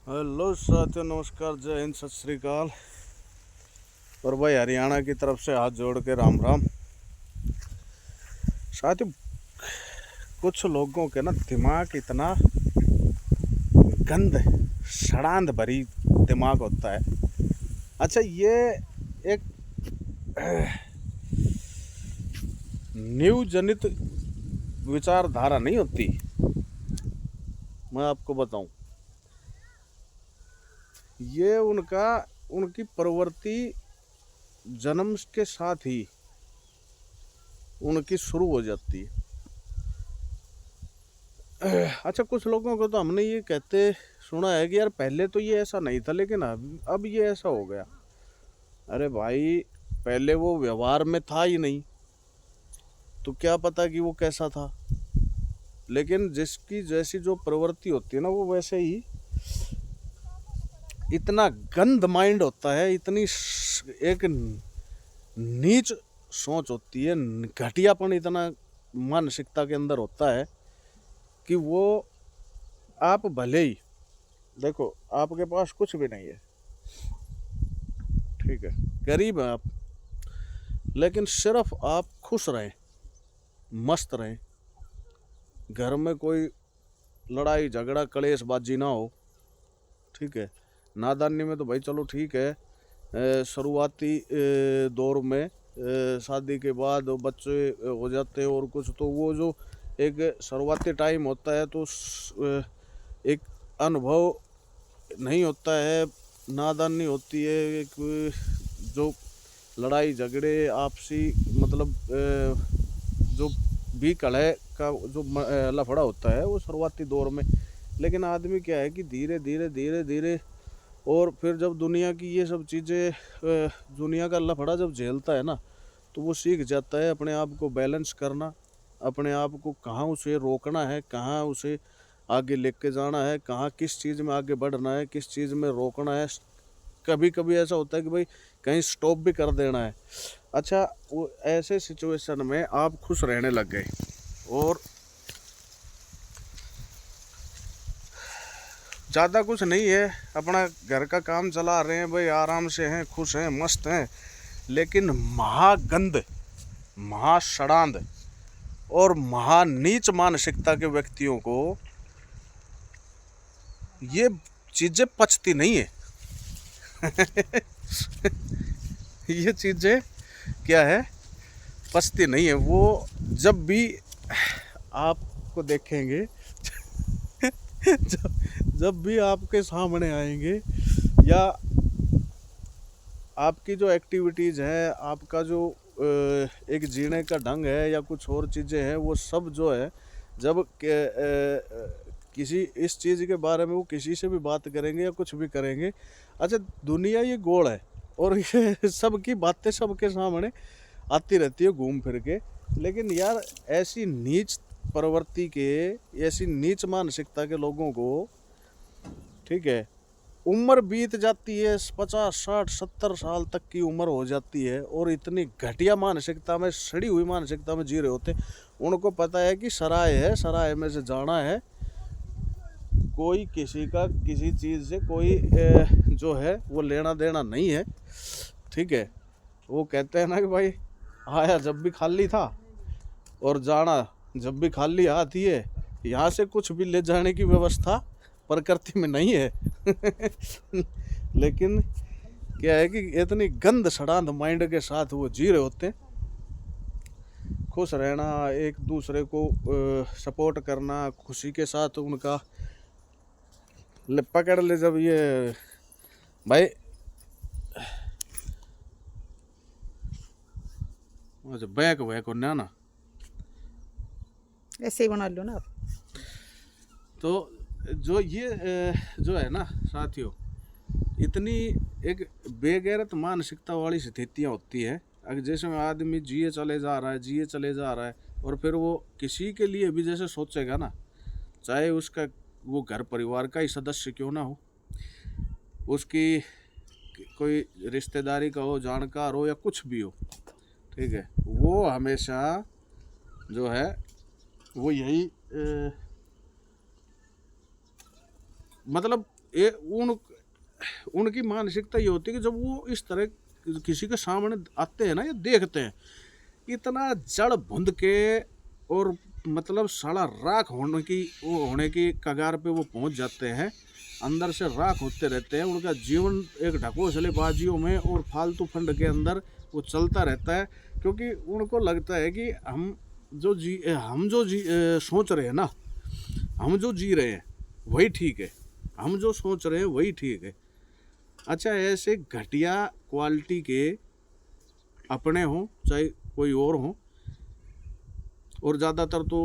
Hello साथियों, नमस्कार, जय हिंद, सत श्री अकाल। और भाई हरियाणा की तरफ से हाथ जोड़ के राम राम। साथियों, कुछ लोगों के ना दिमाग इतना गंद सड़ांध भरी दिमाग होता है। अच्छा, ये एक न्यू जनित विचारधारा नहीं होती। मैं आपको बताऊं, ये उनकी प्रवृत्ति जन्म के साथ ही उनकी शुरू हो जाती है। अच्छा, कुछ लोगों को तो हमने ये कहते सुना है कि यार पहले तो ये ऐसा नहीं था, लेकिन अब ये ऐसा हो गया। अरे भाई, पहले वो व्यवहार में था ही नहीं, तो क्या पता कि वो कैसा था। लेकिन जिसकी जैसी जो प्रवृत्ति होती है ना, वो वैसे ही इतना गंद माइंड होता है, इतनी एक नीच सोच होती है, घटियापन इतना मानसिकता के अंदर होता है कि वो आप भले ही देखो, आपके पास कुछ भी नहीं है, ठीक है, गरीब हैं आप, लेकिन सिर्फ आप खुश रहें, मस्त रहें, घर में कोई लड़ाई झगड़ा कलेशबाजी ना हो, ठीक है। नादानी में तो भाई चलो ठीक है, शुरुआती दौर में शादी के बाद बच्चे हो जाते हैं और कुछ, तो वो जो एक शुरुआती टाइम होता है तो एक अनुभव नहीं होता है, नादानी होती है, एक जो लड़ाई झगड़े आपसी मतलब जो भी कलह का जो लफड़ा होता है वो शुरुआती दौर में। लेकिन आदमी क्या है कि धीरे धीरे धीरे धीरे और फिर जब दुनिया की ये सब चीज़ें दुनिया का लफड़ा जब झेलता है ना, तो वो सीख जाता है अपने आप को बैलेंस करना, अपने आप को कहाँ उसे रोकना है, कहाँ उसे आगे लेके जाना है, कहाँ किस चीज़ में आगे बढ़ना है, किस चीज़ में रोकना है। कभी कभी ऐसा होता है कि भाई कहीं स्टॉप भी कर देना है। अच्छा, वो ऐसे सिचुएशन में आप खुश रहने लग गए और ज़्यादा कुछ नहीं है, अपना घर का काम चला रहे हैं भाई, आराम से हैं, खुश हैं, मस्त हैं, लेकिन महागंद, महाषडांध और महानीच मानसिकता के व्यक्तियों को ये चीज़ें पचती नहीं है। ये चीज़ें क्या है, पचती नहीं है। वो जब भी आपको देखेंगे जब भी आपके सामने आएंगे, या आपकी जो एक्टिविटीज़ है, आपका जो एक जीने का ढंग है या कुछ और चीज़ें हैं, वो सब जो है जब किसी इस चीज़ के बारे में वो किसी से भी बात करेंगे या कुछ भी करेंगे, अच्छा दुनिया ये गोल है और ये सबकी बातें सबके सामने आती रहती है घूम फिर के। लेकिन यार ऐसी नीच प्रवृत्ति के, ऐसी नीच मानसिकता के लोगों को, ठीक है, उम्र बीत जाती है, 50 60 70 साल तक की उम्र हो जाती है और इतनी घटिया मानसिकता में, सड़ी हुई मानसिकता में जी रहे होते। उनको पता है कि सराय है, सराय में से जाना है, कोई किसी का किसी चीज़ से कोई जो है वो लेना देना नहीं है, ठीक है। वो कहते हैं ना कि भाई आया जब भी खाली था और जाना जब भी खाली हाथ ही है, यहाँ से कुछ भी ले जाने की व्यवस्था प्रकृति में नहीं है। लेकिन क्या है कि इतनी गंद सड़ांध माइंड के साथ वो जी रहे होते हैं। खुश रहना, एक दूसरे को सपोर्ट करना, खुशी के साथ उनका ले पकड़ ले जब ये भाई, अच्छा बैक वैक होना ना, ऐसे ही बना लो ना आप। तो जो ये जो है ना साथियों, इतनी एक बेगैरत मानसिकता वाली स्थितियाँ होती है। अगर जैसे में आदमी जिए चले जा रहा है, जिए चले जा रहा है, और फिर वो किसी के लिए भी जैसे सोचेगा ना, चाहे उसका वो घर परिवार का ही सदस्य क्यों ना हो, उसकी कोई रिश्तेदारी का हो, जानकार हो या कुछ भी हो, ठीक है, वो हमेशा जो है वो यही मतलब ये उनकी मानसिकता ये होती है कि जब वो इस तरह किसी के सामने आते हैं ना या देखते हैं, इतना जड़ भुंद के और मतलब साला राख होने की कगार पे वो पहुंच जाते हैं, अंदर से राख होते रहते हैं। उनका जीवन एक ढकोसलेबाजियों में और फालतू फंड के अंदर वो चलता रहता है, क्योंकि उनको लगता है कि हम जो सोच रहे हैं ना, हम जो जी रहे हैं वही ठीक है, हम जो सोच रहे हैं वही ठीक है। अच्छा, ऐसे घटिया क्वालिटी के अपने हों चाहे कोई और हो, और ज़्यादातर तो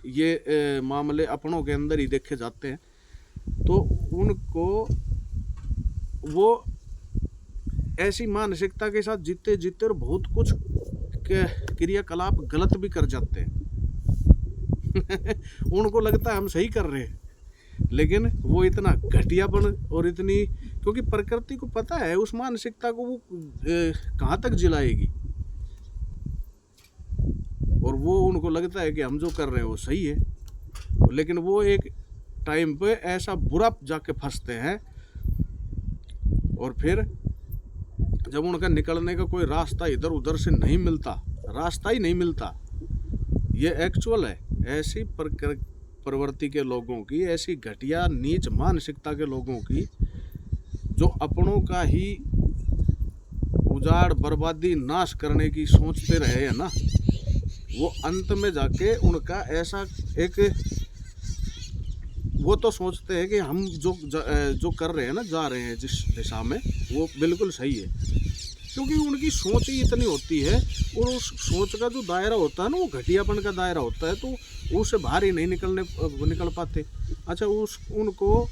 ये मामले अपनों के अंदर ही देखे जाते हैं, तो उनको वो ऐसी मानसिकता के साथ जीते जीते और बहुत कुछ क्रियाकलाप गलत भी कर जाते हैं। उनको लगता है हम सही कर रहे हैं, लेकिन वो इतना घटियापन और इतनी, क्योंकि प्रकृति को पता है उस मानसिकता को वो कहाँ तक जिलाएगी, और वो उनको लगता है कि हम जो कर रहे हैं वो सही है, लेकिन वो एक टाइम पे ऐसा बुरा जाके फंसते हैं, और फिर जब उनका निकलने का कोई रास्ता इधर उधर से नहीं मिलता, रास्ता ही नहीं मिलता, ये एक्चुअल है। ऐसी प्रवृत्ति के लोगों की, ऐसी घटिया नीच मानसिकता के लोगों की, जो अपनों का ही उजाड़ बर्बादी नाश करने की सोचते रहे हैं ना, वो अंत में जाके उनका ऐसा एक, वो तो सोचते हैं कि हम जो कर रहे हैं ना, जा रहे हैं जिस दिशा में, वो बिल्कुल सही है, क्योंकि उनकी सोच ही इतनी होती है, और उस सोच का जो दायरा होता है ना, वो घटियापन का दायरा होता है, तो उससे बाहर ही नहीं निकल पाते। अच्छा, उनको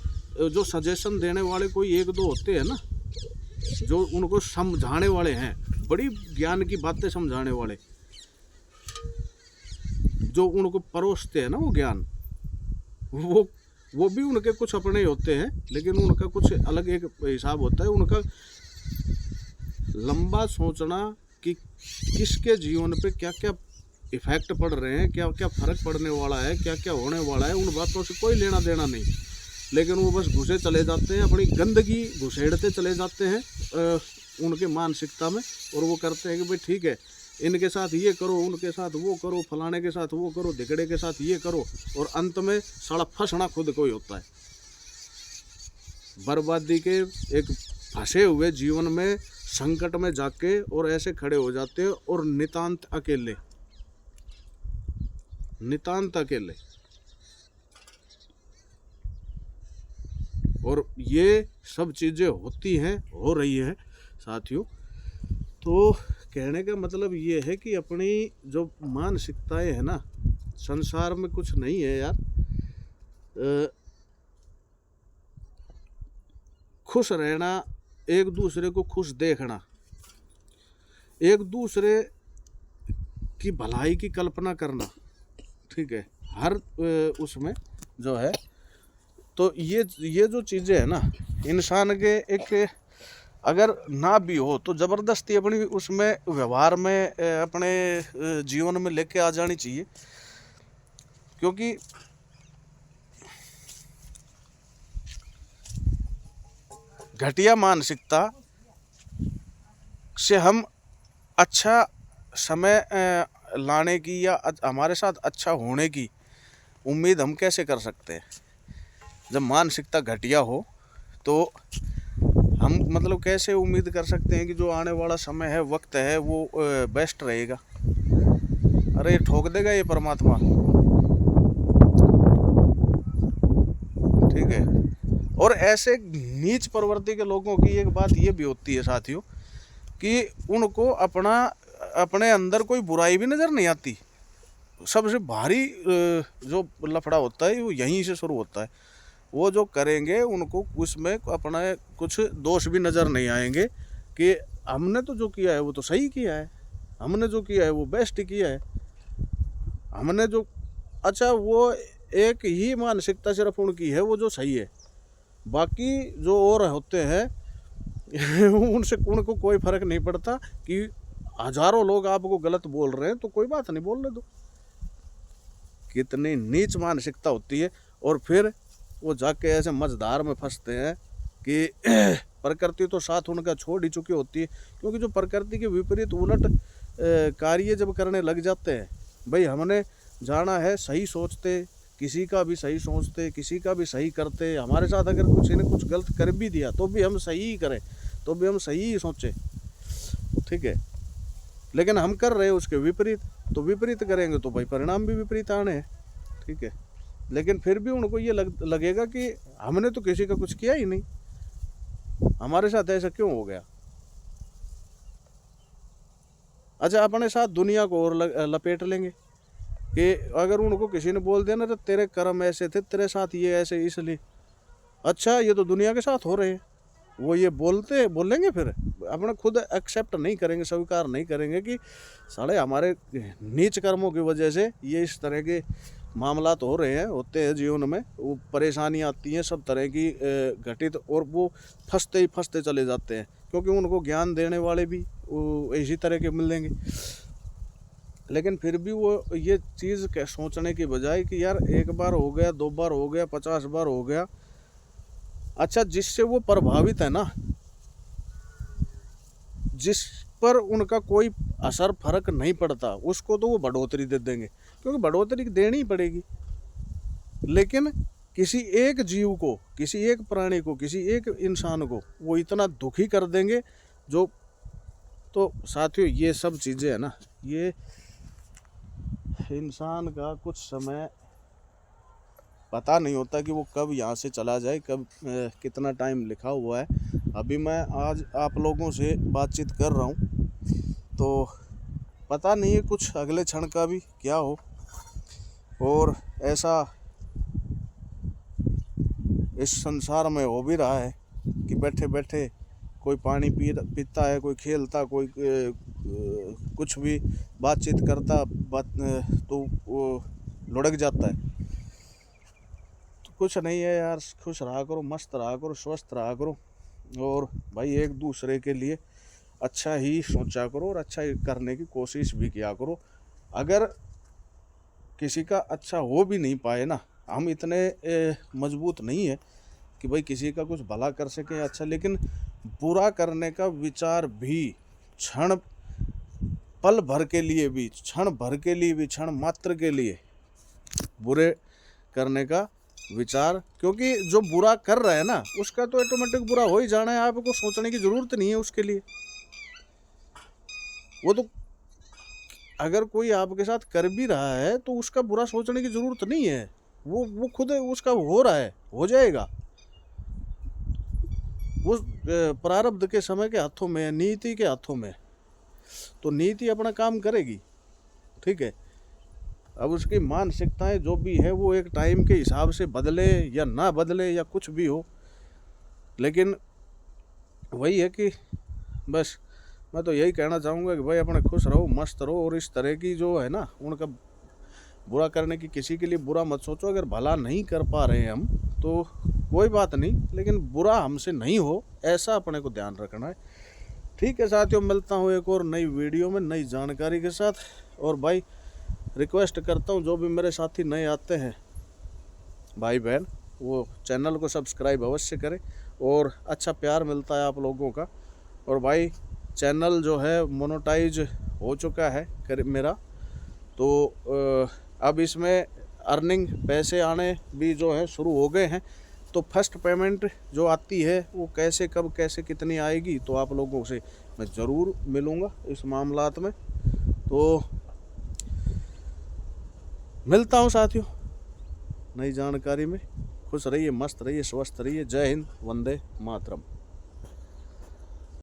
जो सजेशन देने वाले कोई एक दो होते हैं ना, जो उनको समझाने वाले हैं, बड़ी ज्ञान की बातें समझाने वाले, जो उनको परोसते हैं ना वो ज्ञान, वो भी उनके कुछ अपने होते हैं, लेकिन उनका कुछ अलग एक हिसाब होता है। उनका लंबा सोचना कि किसके जीवन पे क्या क्या इफेक्ट पड़ रहे हैं, क्या क्या फर्क पड़ने वाला है, क्या क्या होने वाला है, उन बातों से कोई लेना देना नहीं, लेकिन वो बस घुसे चले जाते हैं, अपनी गंदगी घुसेड़ते चले जाते हैं उनके मानसिकता में, और वो करते हैं कि भाई ठीक है, इनके साथ ये करो, उनके साथ वो करो, फलाने के साथ वो करो, धिकड़े के साथ ये करो, और अंत में साला फंसना खुद को ही होता है। बर्बादी के एक फंसे हुए जीवन में संकट में जाके और ऐसे खड़े हो जाते हैं, और नितांत अकेले, नितांत अकेले। और ये सब चीज़ें होती हैं, हो रही हैं साथियों। तो कहने का मतलब ये है कि अपनी जो मानसिकताएं है ना, संसार में कुछ नहीं है यार, खुश रहना, एक दूसरे को खुश देखना, एक दूसरे की भलाई की कल्पना करना, ठीक है, हर उसमें जो है, तो ये जो चीज़ें है ना, इंसान के एक अगर ना भी हो तो ज़बरदस्ती अपनी उसमें व्यवहार में अपने जीवन में लेके आ जानी चाहिए, क्योंकि घटिया मानसिकता से हम अच्छा समय लाने की या हमारे साथ अच्छा होने की उम्मीद हम कैसे कर सकते हैं। जब मानसिकता घटिया हो तो हम मतलब कैसे उम्मीद कर सकते हैं कि जो आने वाला समय है, वक्त है, वो बेस्ट रहेगा। अरे ठोक देगा ये परमात्मा, ठीक है। और ऐसे नीच प्रवृत्ति के लोगों की एक बात ये भी होती है साथियों, कि उनको अपने अंदर कोई बुराई भी नज़र नहीं आती। सबसे भारी जो लफड़ा होता है वो यहीं से शुरू होता है। वो जो करेंगे उनको उसमें अपना कुछ दोष भी नज़र नहीं आएंगे कि हमने तो जो किया है वो तो सही किया है, हमने जो किया है वो बेस्ट किया है, हमने जो, अच्छा वो एक ही मानसिकता सिर्फ उनकी है, वो जो सही है, बाकी जो और होते हैं उनसे उनको कोई फर्क नहीं पड़ता कि हजारों लोग आपको गलत बोल रहे हैं तो कोई बात नहीं, बोलने दो। कितनी नीच मानसिकता होती है। और फिर वो जाके ऐसे मझधार में फंसते हैं कि प्रकृति तो साथ उनका छोड़ ही चुकी होती है। क्योंकि जो प्रकृति के विपरीत उलट कार्य जब करने लग जाते हैं, भाई हमने जाना है सही सोचते, किसी का भी सही सोचते, किसी का भी सही करते, हमारे साथ अगर किसी ने कुछ गलत कर भी दिया तो भी हम सही ही करें, तो भी हम सही ही सोचें, ठीक है। लेकिन हम कर रहे हैं उसके विपरीत, तो विपरीत करेंगे तो भाई परिणाम भी विपरीत आने हैं, ठीक है। लेकिन फिर भी उनको ये लगेगा कि हमने तो किसी का कुछ किया ही नहीं, हमारे साथ ऐसा क्यों हो गया। अच्छा, अपने साथ दुनिया को और लपेट लेंगे कि अगर उनको किसी ने बोल दिया ना तो तेरे कर्म ऐसे थे, तेरे साथ ये ऐसे इसलिए, अच्छा ये तो दुनिया के साथ हो रहे हैं, वो ये बोलेंगे, फिर अपने खुद एक्सेप्ट नहीं करेंगे, स्वीकार नहीं करेंगे कि साले हमारे नीच कर्मों की वजह से ये इस तरह के मामलात हो रहे हैं, होते हैं जीवन में, वो परेशानियाँ आती हैं सब तरह की घटित, और वो फंसते ही फंसते चले जाते हैं क्योंकि उनको ज्ञान देने वाले भी इसी तरह के मिलेंगे। लेकिन फिर भी वो ये चीज़ सोचने की बजाय कि यार एक बार हो गया, 2 बार हो गया, 50 बार हो गया, अच्छा जिससे वो प्रभावित है ना, जिस पर उनका कोई असर फर्क नहीं पड़ता, उसको तो वो बढ़ोतरी दे देंगे, क्योंकि बढ़ोतरी देनी ही पड़ेगी। लेकिन किसी एक जीव को, किसी एक प्राणी को, किसी एक इंसान को वो इतना दुखी कर देंगे जो, तो साथियों ये सब चीज़ें है ना, ये इंसान का कुछ समय पता नहीं होता कि वो कब यहाँ से चला जाए, कब कितना टाइम लिखा हुआ है। अभी मैं आज आप लोगों से बातचीत कर रहा हूँ तो पता नहीं है कुछ अगले क्षण का भी क्या हो, और ऐसा इस संसार में हो भी रहा है कि बैठे बैठे कोई पानी पीता है, कोई खेलता, कोई कुछ भी बातचीत करता तो वो लुढ़क जाता है। तो कुछ नहीं है यार, खुश रहा करो, मस्त रहा करो, स्वस्थ रहा करो, और भाई एक दूसरे के लिए अच्छा ही सोचा करो और अच्छा ही करने की कोशिश भी किया करो। अगर किसी का अच्छा हो भी नहीं पाए ना, हम इतने मजबूत नहीं है कि भाई किसी का कुछ भला कर सके अच्छा, लेकिन बुरा करने का विचार भी क्षण पल भर के लिए भी, क्षण भर के लिए भी, क्षण मात्र के लिए बुरे करने का विचार, क्योंकि जो बुरा कर रहा है ना उसका तो ऑटोमेटिक बुरा हो ही जाना है, आपको सोचने की जरूरत नहीं है उसके लिए। वो तो अगर कोई आपके साथ कर भी रहा है तो उसका बुरा सोचने की जरूरत नहीं है, वो खुद उसका हो रहा है, हो जाएगा, वो प्रारब्ध के समय के हाथों में, नीति के हाथों में, तो नीति अपना काम करेगी, ठीक है। अब उसकी मानसिकताएं जो भी है वो एक टाइम के हिसाब से बदले या ना बदले या कुछ भी हो, लेकिन वही है कि बस मैं तो यही कहना चाहूँगा कि भाई अपने खुश रहो, मस्त रहो, और इस तरह की जो है ना उनका बुरा करने की, किसी के लिए बुरा मत सोचो। अगर भला नहीं कर पा रहे हैं हम तो कोई बात नहीं, लेकिन बुरा हमसे नहीं हो ऐसा अपने को ध्यान रखना है, ठीक है साथियों। मिलता हूँ एक और नई वीडियो में नई जानकारी के साथ, और भाई रिक्वेस्ट करता हूँ जो भी मेरे साथी नए आते हैं भाई बहन, वो चैनल को सब्सक्राइब अवश्य करें, और अच्छा प्यार मिलता है आप लोगों का। और भाई चैनल जो है मोनेटाइज हो चुका है मेरा, तो अब इसमें अर्निंग, पैसे आने भी जो है शुरू हो गए हैं, तो फर्स्ट पेमेंट जो आती है वो कैसे, कब, कैसे, कितनी आएगी, तो आप लोगों से मैं ज़रूर मिलूँगा इस मामलात में। तो मिलता हूँ साथियों नई जानकारी में। खुश रहिए, मस्त रहिए, स्वस्थ रहिए। जय हिंद, वंदे मातरम।